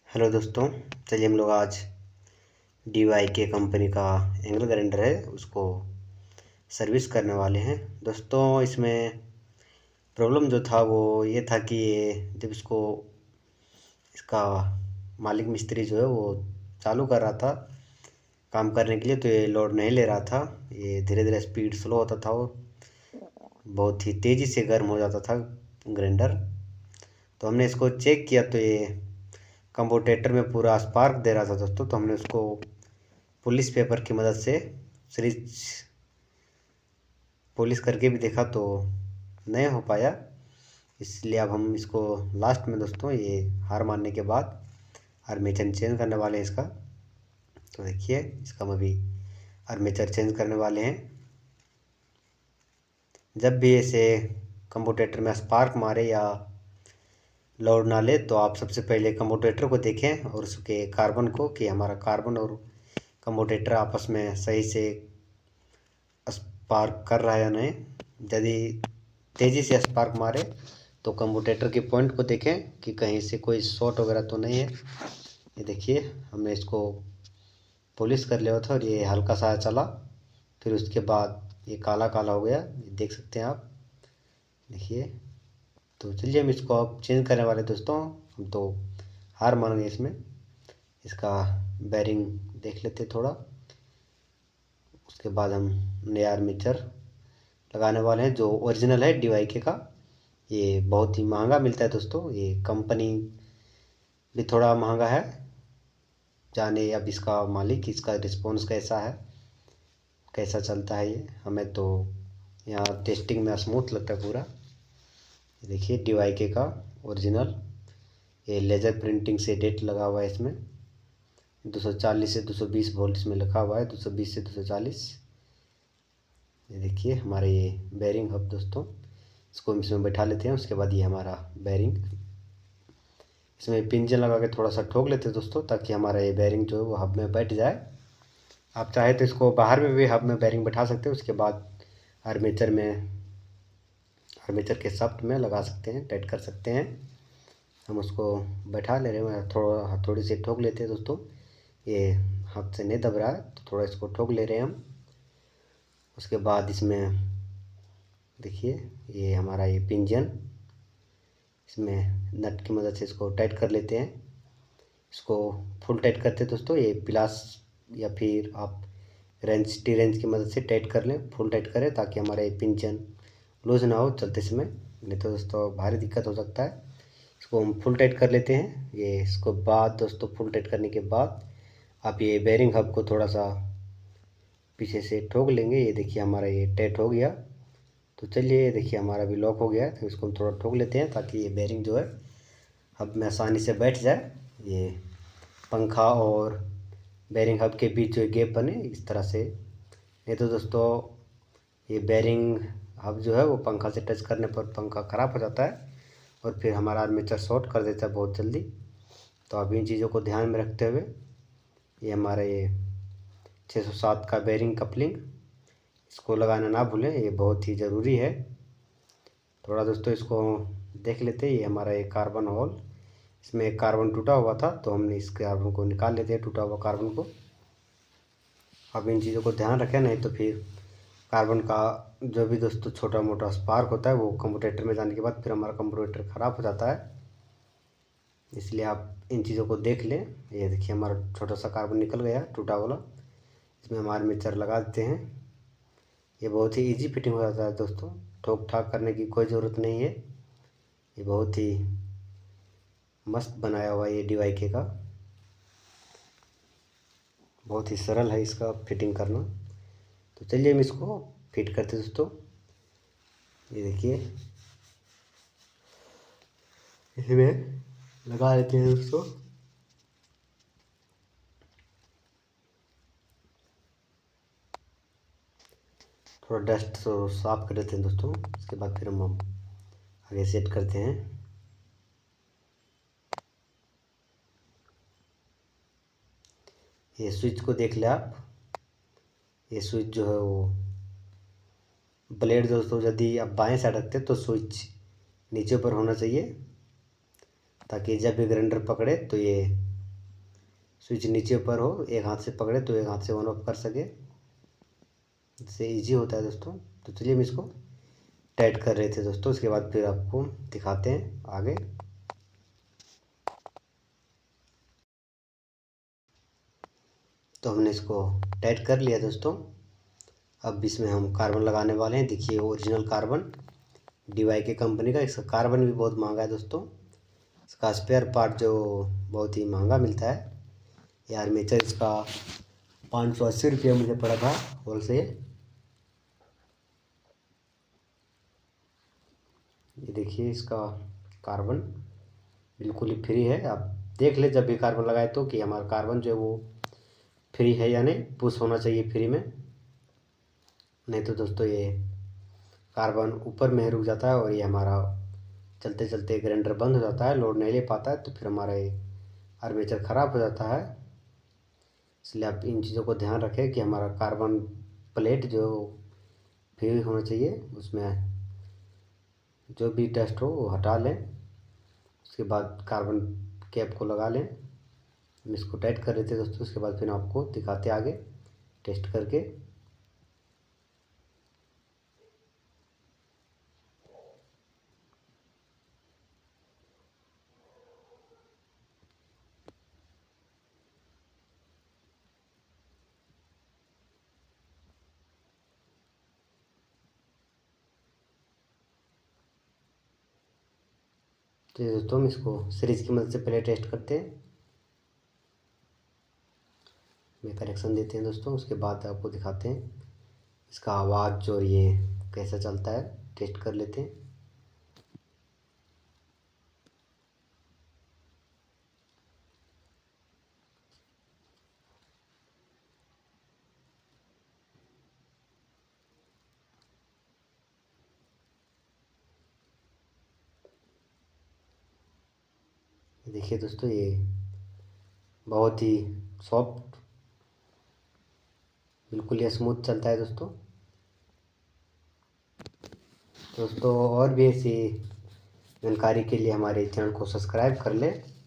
Hello दोस्तों, चलिए हम लोग आज DYK कंपनी का एंगल ग्राइंडर है उसको सर्विस करने वाले हैं। दोस्तों, इसमें प्रॉब्लम जो था वो ये था कि ये जब इसका मालिक मिस्त्री जो है वो चालू कर रहा था काम करने के लिए, तो ये लोड नहीं ले रहा था। ये धीरे धीरे स्पीड स्लो होता था और बहुत ही तेज़ी से गर्म हो जाता था ग्राइंडर। तो हमने इसको चेक किया तो ये कंपोटेटर में पूरा स्पार्क दे रहा था दोस्तों। तो हमने उसको पुलिस पेपर की मदद से सीरीज पॉलिश करके भी देखा तो नहीं हो पाया। इसलिए अब हम इसको लास्ट में दोस्तों ये हार मानने के बाद आर्मेचर चेंज करने वाले हैं इसका। तो देखिए, इसका हम अभी आर्मेचर चेंज करने वाले हैं। जब भी ऐसे कंपोटेटर में स्पार्क मारे या लोड ना ले तो आप सबसे पहले कंपोटेटर को देखें और उसके कार्बन को, कि हमारा कार्बन और कंपोटेटर आपस में सही से स्पार्क कर रहा है या नहीं। यदि तेज़ी से स्पार्क मारे तो कंपोटेटर के पॉइंट को देखें कि कहीं से कोई शॉर्ट वगैरह तो नहीं है। ये देखिए, हमने इसको पॉलिश कर लिया था और ये हल्का सा चला, फिर उसके बाद ये काला काला हो गया, ये देख सकते हैं आप। देखिए, तो चलिए हम इसको अब चेंज करने वाले दोस्तों। हम तो हार मान गए इसमें। इसका बैरिंग देख लेते थोड़ा, उसके बाद हम नया आर्मेचर लगाने वाले हैं जो ओरिजिनल है DYK का। ये बहुत ही महंगा मिलता है दोस्तों, ये कंपनी भी थोड़ा महंगा है। जाने अब इसका मालिक, इसका रिस्पॉन्स कैसा है, कैसा चलता है। ये हमें तो यहाँ टेस्टिंग में स्मूथ लगता है पूरा। देखिए, DYK का ओरिजिनल, ये लेज़र प्रिंटिंग से डेट लगा हुआ है इसमें। 240 से 220 वोल्ट इसमें लिखा हुआ है, 220 से 240। ये देखिए हमारे ये बैरिंग हब दोस्तों, इसको हम इसमें बैठा लेते हैं। उसके बाद ये हमारा बैरिंग, इसमें पिंजन लगा के थोड़ा सा ठोक लेते हैं दोस्तों, ताकि हमारा ये बैरिंग जो है वो हब में बैठ जाए। आप चाहे तो इसको बाहर में भी हब में बैरिंग बैठा सकते हैं। उसके बाद आर्मेचर के शाफ्ट में लगा सकते हैं, टाइट कर सकते हैं। हम उसको बैठा ले रहे हैं, थोड़ी सी ठोक लेते हैं दोस्तों। ये हाथ से नहीं दब रहा है तो थोड़ा इसको ठोक ले रहे हैं हम। उसके बाद इसमें देखिए, ये हमारा ये पिंजन, इसमें नट की मदद से इसको टाइट कर लेते हैं। इसको फुल टाइट करते हैं दोस्तों। ये प्लास या फिर आप टी रेंच की मदद से टाइट कर लें, फुल टाइट करें, ताकि हमारा ये पिंजन लूज ना हो चलते समय, नहीं तो दोस्तों भारी दिक्कत हो सकता है। इसको हम फुल टाइट कर लेते हैं। ये इसको बाद दोस्तों फुल टाइट करने के बाद आप ये बेरिंग हब को थोड़ा सा पीछे से ठोक लेंगे। ये देखिए हमारा ये टाइट हो गया। तो चलिए, ये देखिए हमारा भी लॉक हो गया है। तो इसको हम थोड़ा ठोक लेते हैं ताकि ये बेरिंग जो है हब में आसानी से बैठ जाए। ये पंखा और बेरिंग हब के बीच जो गैप बने इस तरह से, नहीं तो दोस्तों ये बेरिंग हब जो है वो पंखा से टच करने पर पंखा ख़राब हो जाता है और फिर हमारा आर्मेचर शॉर्ट कर देता है बहुत जल्दी। तो अब इन चीज़ों को ध्यान में रखते हुए ये हमारा ये 607 का बेरिंग कपलिंग, इसको लगाना ना भूलें, ये बहुत ही ज़रूरी है। थोड़ा दोस्तों इसको देख लेते हैं। ये हमारा ये कार्बन होल, इसमें एक कार्बन टूटा हुआ था तो हमने इस कार्बन को निकाल लेते हैं, टूटा हुआ कार्बन को। अब इन चीज़ों को ध्यान रखें, नहीं तो फिर कार्बन का जो भी दोस्तों छोटा मोटा स्पार्क होता है वो कंप्यूटर में जाने के बाद फिर हमारा कंप्यूटर ख़राब हो जाता है। इसलिए आप इन चीज़ों को देख लें। ये देखिए हमारा छोटा सा कार्बन निकल गया टूटा वाला, इसमें हम आर्मेचर लगा देते हैं। ये बहुत ही इजी फिटिंग हो जाता है दोस्तों, ठोक ठाक करने की कोई ज़रूरत नहीं है। ये बहुत ही मस्त बनाया हुआ ये DYK का, बहुत ही सरल है इसका फिटिंग करना। तो चलिए हम इसको फिट करते हैं दोस्तों। ये देखिए, इसमें लगा लेते हैं दोस्तों। थोड़ा डस्ट तो साफ कर लेते हैं दोस्तों, इसके बाद फिर हम आगे सेट करते हैं। ये स्विच को देख ले आप, ये स्विच जो है वो ब्लेड दोस्तों, यदि आप बाएं साइड रखते तो स्विच नीचे ऊपर होना चाहिए, ताकि जब भी ग्राइंडर पकड़े तो ये स्विच नीचे ऊपर हो, एक हाथ से पकड़े तो एक हाथ से ऑन ऑफ कर सके, इससे इजी होता है दोस्तों। तो चलिए हम इसको टाइट कर रहे थे दोस्तों, उसके बाद फिर आपको दिखाते हैं आगे। तो हमने इसको टाइट कर लिया दोस्तों। अब इसमें हम कार्बन लगाने वाले हैं। देखिए ओरिजिनल कार्बन DY के कंपनी का। इसका कार्बन भी बहुत महंगा है दोस्तों। इसका स्पेयर पार्ट जो बहुत ही महंगा मिलता है। ये आर्मेचर इसका 580 रुपये मुझे पड़ा था होलसेल। ये देखिए इसका कार्बन बिल्कुल ही फ्री है। आप देख ले जब भी कार्बन लगाए तो कि हमारा कार्बन जो है वो फ्री है या नहीं, पुश होना चाहिए फ्री में, नहीं तो दोस्तों ये कार्बन ऊपर में रुक जाता है और ये हमारा चलते चलते ग्राइंडर बंद हो जाता है, लोड नहीं ले पाता है, तो फिर हमारा ये आर्मेचर ख़राब हो जाता है। इसलिए आप इन चीज़ों को ध्यान रखें कि हमारा कार्बन प्लेट जो फ्री होना चाहिए, उसमें जो भी डस्ट हो वो हटा लें। उसके बाद कार्बन कैप को लगा लें। हम इसको टाइट कर लेते हैं दोस्तों, उसके बाद फिर आपको दिखाते आगे टेस्ट करके। तो ये दोस्तों हम इसको सीरीज की मदद से पहले टेस्ट करते हैं, में कनेक्शन देते हैं दोस्तों, उसके बाद आपको दिखाते हैं इसका आवाज़ जो ये कैसा चलता है, टेस्ट कर लेते हैं। देखिए दोस्तों ये बहुत ही सॉफ्ट, बिल्कुल ये स्मूथ चलता है दोस्तों। दोस्तों और भी ऐसी जानकारी के लिए हमारे चैनल को सब्सक्राइब कर लें।